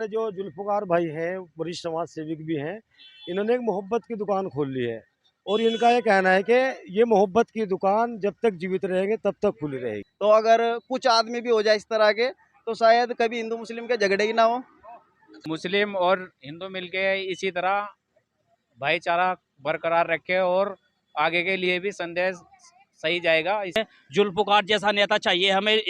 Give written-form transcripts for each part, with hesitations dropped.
जो जुल्फ़िकार भाई हैं, वरिष्ठ समाज सेविक भी हैं, इन्होंने एक मोहब्बत की दुकान खोल ली है और इनका ये कहना है कि ये मोहब्बत की दुकान जब तक जीवित रहेंगे तब तक खुली रहेगी। तो अगर कुछ आदमी भी हो जाए इस तरह के तो शायद कभी हिंदू मुस्लिम के झगड़े ही ना हो। मुस्लिम और हिंदू मिलके इसी तरह भाईचारा बरकरार रखे और आगे के लिए भी संदेश सही जाएगा। जुल्फकार जैसा नेता चाहिए हमें।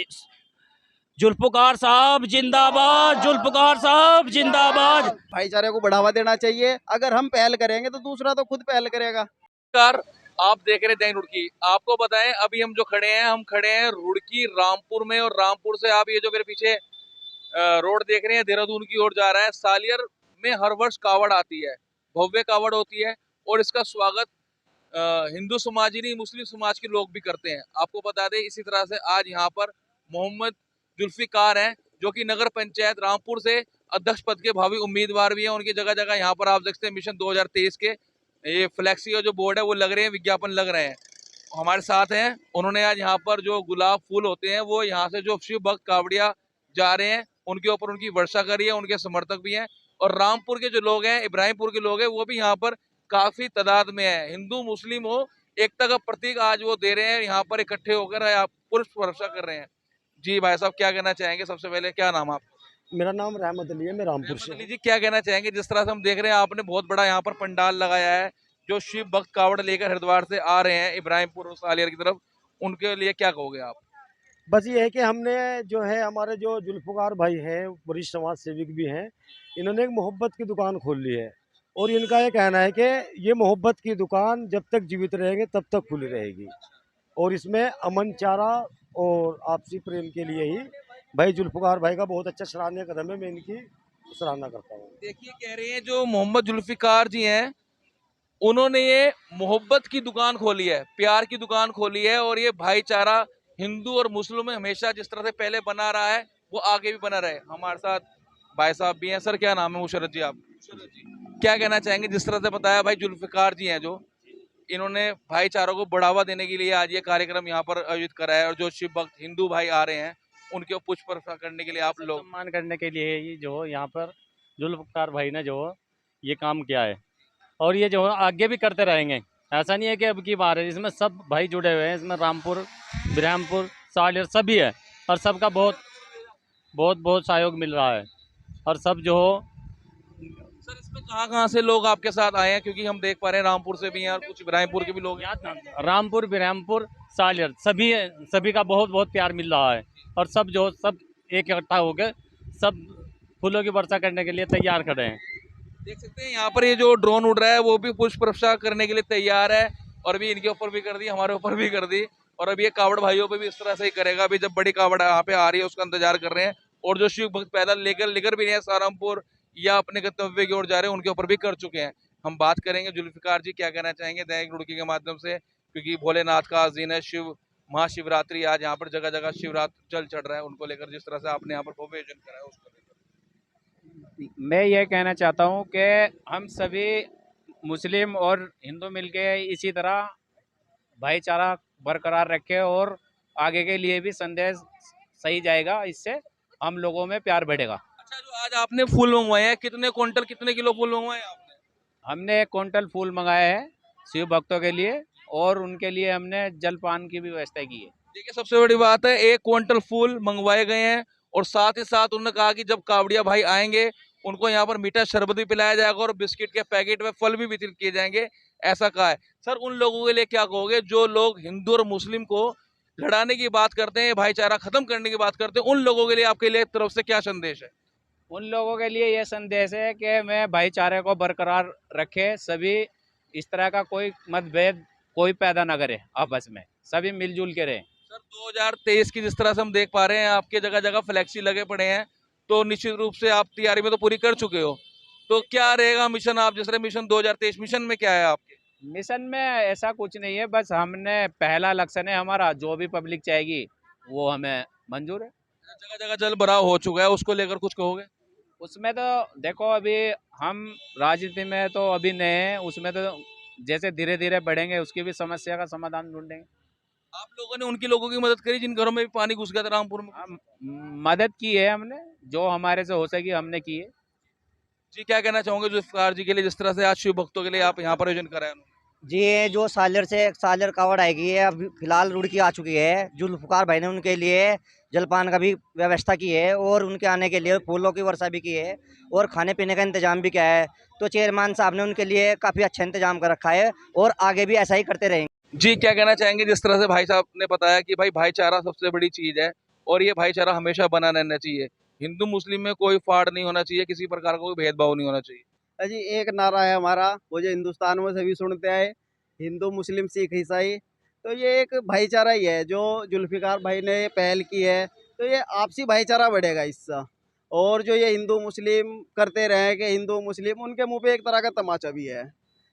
जुल्फकार साहब जिंदाबाद, जुल्फकार साहब जिंदाबाद। भाईचारे को बढ़ावा देना चाहिए। अगर हम पहल करेंगे तो दूसरा तो खुद पहल करेगा। नमस्कार, आप देख रहे हैं दैनिक रुड़की। आपको बताएं अभी हम जो खड़े हैं, हम खड़े हैं रुड़की रामपुर में, और रामपुर से आप ये जो मेरे पीछे रोड देख रहे हैं देहरादून की ओर जा रहा है। सालियर में हर वर्ष कावड़ आती है, भव्य कावड़ होती है, और इसका स्वागत हिंदू समाज ही नहीं मुस्लिम समाज के लोग भी करते हैं। आपको बता दें इसी तरह से आज यहाँ पर मोहम्मद जुल्फिकार हैं, जो कि नगर पंचायत रामपुर से अध्यक्ष पद के भावी उम्मीदवार भी हैं। उनकी जगह जगह यहाँ पर आप देखते हैं मिशन 2023 के ये फ्लैक्सी का जो बोर्ड है वो लग रहे हैं, विज्ञापन लग रहे हैं। हमारे साथ हैं, उन्होंने आज यहाँ पर जो गुलाब फूल होते हैं वो यहाँ से जो शिव भक्त कावड़िया जा रहे हैं उनके ऊपर उनकी वर्षा करी है, उनके समर्थक भी हैं। और रामपुर के जो लोग हैं, इब्राहिमपुर के लोग हैं, वो भी यहाँ पर काफी तादाद में है। हिंदू मुस्लिम हो, एकता का प्रतीक आज वो दे रहे हैं, यहाँ पर इकट्ठे होकर पुष्प वर्षा कर रहे हैं। जी भाई साहब, क्या कहना चाहेंगे? सबसे पहले क्या नाम आप? मेरा नाम रहमत अली है, मैं रामपुर से हूँ। जी, क्या कहना चाहेंगे? जिस तरह से हम देख रहे हैं आपने बहुत बड़ा यहाँ पर पंडाल लगाया है, जो शिव भक्त कावड़ लेकर हरिद्वार से आ रहे हैं इब्राहिमपुर और सालियर की तरफ, उनके लिए क्या कहोगे आप? बस ये है कि हमने जो है हमारे जो जुल्फ़िकार भाई हैं, वरिष्ठ समाज सेविक भी हैं, इन्होंने एक मोहब्बत की दुकान खोल ली है और इनका ये कहना है कि ये मोहब्बत की दुकान जब तक जीवित रहेंगे तब तक खुली रहेगी और इसमें अमन चारा और आपसी प्रेम के लिए ही भाई जुल्फ़िकार भाई का बहुत अच्छा सराहनीय कदम है, मैं इनकी सराहना करता हूँ। देखिए, कह रहे हैं जो मोहम्मद जुल्फिकार जी हैं, उन्होंने ये मोहब्बत की दुकान खोली है, प्यार की दुकान खोली है, और ये भाईचारा हिंदू और मुस्लिम में हमेशा जिस तरह से पहले बना रहा है वो आगे भी बना रहे। हमारे साथ भाई साहब भी हैं। सर, क्या नाम है? मुशर्रत जी। आप क्या कहना चाहेंगे? जिस तरह से बताया भाई जुल्फिकार जी हैं, जो इन्होंने भाईचारा को बढ़ावा देने के लिए आज ये कार्यक्रम यहाँ पर आयोजित करा है, और जो शिव भक्त हिंदू भाई आ रहे हैं उनके पुष्प वर्षा करने के लिए आप लोग सम्मान करने के लिए ये जो यहाँ पर जुल्फकार भाई ने जो ये काम किया है और ये जो आगे भी करते रहेंगे। ऐसा नहीं है कि अब की बार है, इसमें सब भाई जुड़े हुए हैं। इसमें रामपुर, बिरामपुर, सालियर सभी है और सबका बहुत बहुत बहुत सहयोग मिल रहा है और सब जो हो। सर, इसमें कहाँ से लोग आपके साथ आए हैं? क्योंकि हम देख पा रहे हैं रामपुर से भी हैं और कुछ इब्राहिमपुर के भी लोग हैं। रामपुर, बिरामपुर, सालियर सभी का बहुत बहुत प्यार मिल रहा है और सब जो सब एक इकट्ठा हो गए, सब फूलों की वर्षा करने के लिए तैयार खड़े हैं। देख सकते हैं यहाँ पर ये जो ड्रोन उड़ रहा है वो भी पुष्प वर्षा करने के लिए तैयार है, और अभी इनके ऊपर भी कर दी, हमारे ऊपर भी कर दी, और अभी ये कावड़ भाइयों पे भी इस तरह से ही करेगा। अभी जब बड़ी कावड़ यहाँ पे आ रही है उसका इंतजार कर रहे हैं, और जो शिव भक्त पैदल लेकर भी नहीं है सहारनपुर या अपने गंतव्य की ओर जा रहे हैं उनके ऊपर भी कर चुके हैं। हम बात करेंगे जुल्फिकार जी क्या कहना चाहेंगे दैनिक रुड़की के माध्यम से, क्योंकि भोलेनाथ का आज दिन है, शिव महाशिवरात्रि, आज यहाँ पर जगह जगह शिवरात्रि जल चढ़ रहा है, उनको लेकर जिस तरह से आपने यहाँ पर भव्य आयोजन करा है उसको लेकर। मैं ये कहना चाहता हूँ कि हम सभी मुस्लिम और हिंदू मिलके इसी तरह भाईचारा बरकरार रखे और आगे के लिए भी संदेश सही जाएगा। इससे हम लोगों में प्यार बढ़ेगा। अच्छा, जो आज आपने फूल मंगवाए हैं, कितने क्विंटल कितने किलो फूल मंगवाए हैं आपने? हमने 1 क्विंटल फूल मंगाए हैं शिव भक्तों के लिए और उनके लिए हमने जलपान की भी व्यवस्था की है। देखिए, सबसे बड़ी बात है 1 क्विंटल फूल मंगवाए गए हैं, और साथ ही साथ उन्होंने कहा कि जब कावड़िया भाई आएंगे उनको यहाँ पर मीठा शरबत भी पिलाया जाएगा और बिस्किट के पैकेट व फल भी वितरित किए जाएंगे, ऐसा कहा है। सर, उन लोगों के लिए क्या कहोगे जो लोग हिंदू और मुस्लिम को लड़ाने की बात करते हैं, भाईचारा खत्म करने की बात करते हैं? उन लोगों के लिए आपके लिए तरफ से क्या संदेश है? उन लोगों के लिए ये संदेश है कि मैं भाईचारे को बरकरार रखे, सभी इस तरह का कोई मतभेद कोई पैदा ना करे, आपस में सभी मिलजुल के रहें। सर, 2023 की जिस तरह से हम देख पा रहे हैं आपके जगह जगह फ्लैक्सी लगे पड़े हैं, तो निश्चित रूप से आप तैयारी में तो पूरी कर चुके हो, तो क्या रहेगा मिशन? आप जिस तरह मिशन 2023 मिशन में क्या है आपके? मिशन में ऐसा कुछ नहीं है, बस हमने पहला लक्ष्य है हमारा, जो भी पब्लिक चाहेगी वो हमें मंजूर है। जगह जगह जल भराव हो चुका है, उसको लेकर कुछ कहोगे? उसमें तो देखो, अभी हम राजनीति में तो अभी नए हैं, उसमें तो जैसे धीरे धीरे बढ़ेंगे उसकी भी समस्या का समाधान ढूंढेंगे। आप लोगों ने उनकी लोगों की मदद करी जिन घरों में भी पानी घुस गया था रामपुर में? हम मदद की है, हमने जो हमारे से हो सकी हमने की है। जी क्या कहना चाहोगे जुल्फकार जी के लिए, जिस तरह से आज शिव भक्तों के लिए आप यहाँ पर आयोजन कराया उन्होंने? जी ये जो सालियर कावड़ आएगी है, अभी फिलहाल रुड़की आ चुकी है। जुल्फकार भाई ने उनके लिए जलपान का भी व्यवस्था की है और उनके आने के लिए फूलों की वर्षा भी की है और खाने पीने का इंतजाम भी किया है। तो चेयरमैन साहब ने उनके लिए काफ़ी अच्छा इंतजाम कर रखा है और आगे भी ऐसा ही करते रहेंगे। जी क्या कहना चाहेंगे, जिस तरह से भाई साहब ने बताया कि भाई भाईचारा सबसे बड़ी चीज है और ये भाईचारा हमेशा बना रहना चाहिए, हिंदू मुस्लिम में कोई फाड़ नहीं होना चाहिए, किसी प्रकार का कोई भेदभाव नहीं होना चाहिए। अजी एक नारा है हमारा, वो जो हिंदुस्तान में सभी सुनते आए, हिंदू मुस्लिम सिख ईसाई। तो ये एक भाईचारा ही है जो जुल्फिकार भाई ने पहल की है। तो ये आपसी भाईचारा बढ़ेगा इससे। और जो ये हिंदू मुस्लिम करते रहे कि हिंदू मुस्लिम, उनके मुंह पे एक तरह का तमाचा भी है।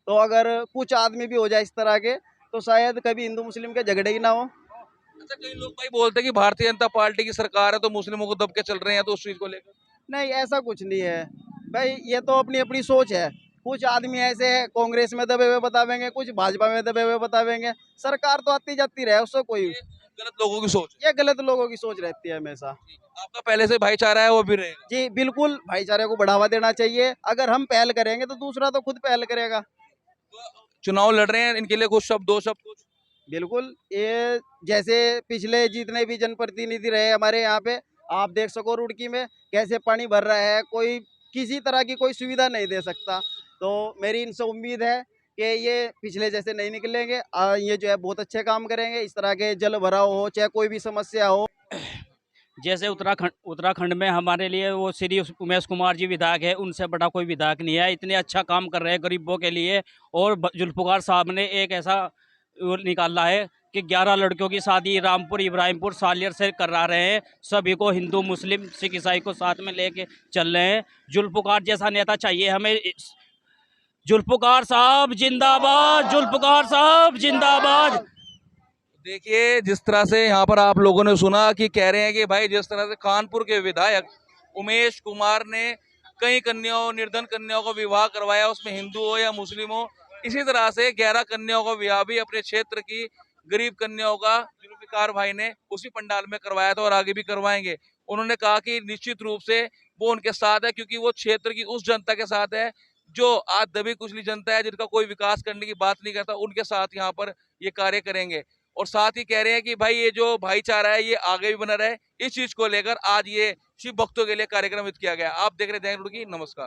तो अगर कुछ आदमी भी हो जाए इस तरह के, तो शायद कभी हिंदू मुस्लिम के झगड़े ही ना हो। अच्छा, कई लोग भाई बोलते हैं कि भारतीय जनता पार्टी की सरकार है तो मुस्लिमों को दब के चल रहे हैं, तो उस चीज को लेकर नहीं, ऐसा कुछ नहीं है भाई, ये तो अपनी अपनी सोच है। कुछ आदमी ऐसे हैं कांग्रेस में दबे हुए बतावेंगे, कुछ भाजपा में दबे हुए बतावेंगे। सरकार तो आती जाती रहे, उससे कोई, गलत लोगों की सोच है। ये गलत लोगों की सोच रहती है हमेशा। आपका पहले से भाईचारा है वो भी रहेगा। जी बिल्कुल, भाईचारे को बढ़ावा देना चाहिए। अगर हम पहल करेंगे तो दूसरा तो खुद पहल करेगा। चुनाव लड़ रहे हैं, इनके लिए कुछ शब्द, दो शब्द कुछ। बिल्कुल, ये जैसे पिछले जितने भी जनप्रतिनिधि रहे हमारे यहाँ पे, आप देख सको रुड़की में कैसे पानी भर रहा है, कोई किसी तरह की कोई सुविधा नहीं दे सकता। तो मेरी इनसे उम्मीद है कि ये पिछले जैसे नहीं निकलेंगे, ये जो है बहुत अच्छे काम करेंगे। इस तरह के जल भराव हो, चाहे कोई भी समस्या हो। जैसे उत्तराखंड में हमारे लिए वो श्री उमेश कुमार जी विधायक है, उनसे बड़ा कोई विधायक नहीं है। इतने अच्छा काम कर रहे हैं गरीबों के लिए। और जुल्फकार साहब ने एक ऐसा वो निकाला है कि 11 लड़कियों की शादी रामपुर, इब्राहिमपुर, सालियर से करा रहे हैं। सभी को हिंदू मुस्लिम सिख ईसाई को साथ में लेके चल रहे हैं। जुल्फकार जैसा नेता चाहिए हमें। जुल्फकार साहब जिंदाबाद, जुल्फकार साहब जिंदाबाद। देखिए जिस तरह से यहाँ पर आप लोगों ने सुना कि कह रहे हैं कि भाई जिस तरह से कानपुर के विधायक उमेश कुमार ने कई कन्याओं, निर्धन कन्याओं का विवाह करवाया, उसमें हिंदू हो या मुस्लिम हो, इसी तरह से 11 कन्याओं का विवाह भी अपने क्षेत्र की गरीब कन्याओं का जुल्फिकार भाई ने उसी पंडाल में करवाया था और आगे भी करवाएंगे। उन्होंने कहा कि निश्चित रूप से वो उनके साथ है, क्योंकि वो क्षेत्र की उस जनता के साथ है जो आज दबी कुचली जनता है, जिनका कोई विकास करने की बात नहीं करता, उनके साथ यहाँ पर ये कार्य करेंगे। और साथ ही कह रहे हैं कि भाई ये जो भाईचारा है ये आगे भी बना रहे। इस चीज को लेकर आज ये शिव भक्तों के लिए कार्यक्रम किया गया। आप देख रहे हैं दैनिक रुड़की, नमस्कार।